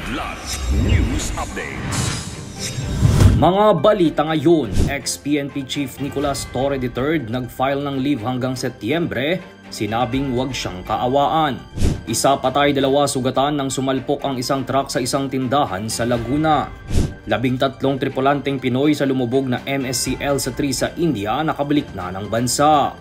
Kidlat News Updates. Mga balita ngayon, ex-PNP Chief Nicolas Torre III nag-file ng leave hanggang Setyembre, sinabing huwag siyang kaawaan. Isa patay, 2 sugatan nang sumalpok ang isang truck sa isang tindahan sa Laguna. 13 tripulanteng Pinoy sa lumubog na MSC Elsa 3 sa India nakabalik na ng bansa.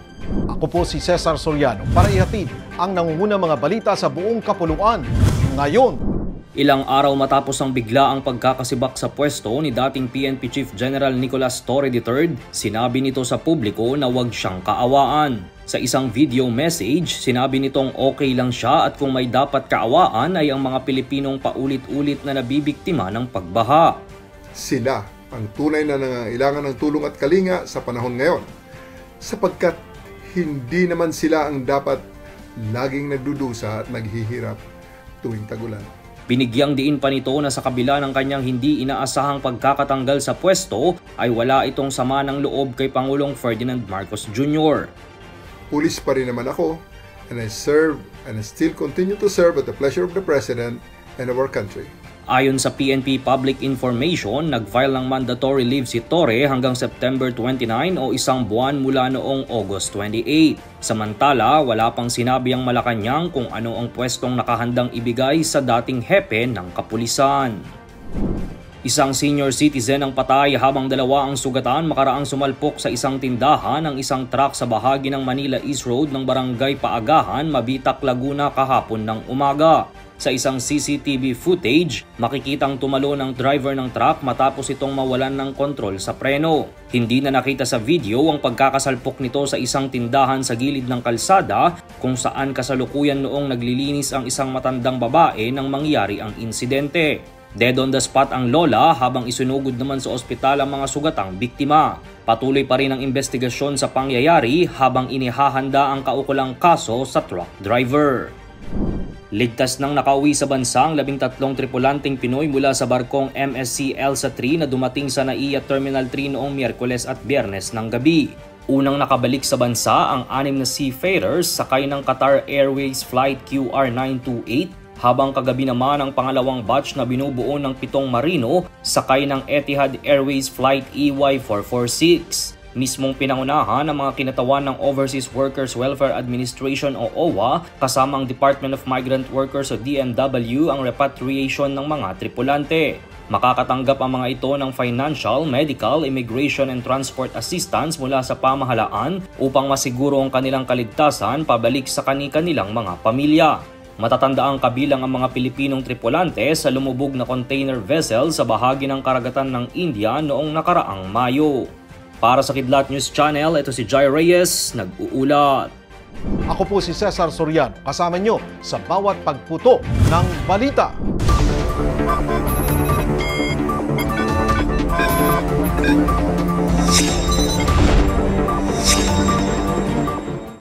Ako po si Cesar Soriano para ihatid ang nangungunang mga balita sa buong kapuluan ngayon. Ilang araw matapos ang biglaang pagkakasibak sa pwesto ni dating PNP Chief General Nicolas Torre III, sinabi nito sa publiko na huwag siyang kaawaan. Sa isang video message, sinabi nitong okay lang siya at kung may dapat kaawaan ay ang mga Pilipinong paulit-ulit na nabibiktima ng pagbaha. Sila ang tunay na nangangailangan ng tulong at kalinga sa panahon ngayon, sapagkat hindi naman sila ang dapat laging nagdudusa at naghihirap tuwing tagulan. Binigyang diin pa nito na sa kabila ng kanyang hindi inaasahang pagkakatanggal sa pwesto ay wala itong sama ng loob kay Pangulong Ferdinand Marcos Jr. Pulis pa rin naman ako, and I serve and I still continue to serve at the pleasure of the President and of our country. Ayon sa PNP Public Information, nag-file ng mandatory leave si Torre hanggang September 29 o isang buwan mula noong August 28. Samantala, wala pang sinabi ang Malacanang kung ano ang pwestong nakahandang ibigay sa dating hepe ng kapulisan. Isang senior citizen ang patay habang 2 ang sugatan makaraang sumalpok sa isang tindahan ng isang truck sa bahagi ng Manila East Road ng Barangay Paagahan, Mabitak, Laguna kahapon ng umaga. Sa isang CCTV footage, makikitang tumalo ng driver ng truck matapos itong mawalan ng kontrol sa preno. Hindi na nakita sa video ang pagkakasalpok nito sa isang tindahan sa gilid ng kalsada kung saan kasalukuyan noong naglilinis ang isang matandang babae nang mangyari ang insidente. Dead on the spot ang lola habang isunugod naman sa ospital ang mga sugatang biktima. Patuloy pa rin ang investigasyon sa pangyayari habang inihahanda ang kaukulang kaso sa truck driver. Ligtas nang nakauwi sa bansa ang 13 tripulanteng Pinoy mula sa barkong MSC Elsa 3 na dumating sa NAIA Terminal 3 noong Miyerkules at Biyernes ng gabi. Unang nakabalik sa bansa ang 6 na seafarers sakay ng Qatar Airways Flight QR928 habang kagabi naman ang pangalawang batch na binubuo ng 7 marino sakay ng Etihad Airways Flight EY446. Mismong pinangunahan ng mga kinatawan ng Overseas Workers Welfare Administration o OWA kasama ang Department of Migrant Workers o DMW ang repatriation ng mga tripulante. Makakatanggap ang mga ito ng financial, medical, immigration and transport assistance mula sa pamahalaan upang masiguro ang kanilang kaligtasan pabalik sa kani-kanilang mga pamilya. Matatanda ang kabilang ang mga Pilipinong tripulante sa lumubog na container vessel sa bahagi ng karagatan ng India noong nakaraang Mayo. Para sa Kidlat News Channel, ito si Jai Reyes, nag-uulat. Ako po si Cesar Soriano, kasama nyo sa bawat pagputo ng balita.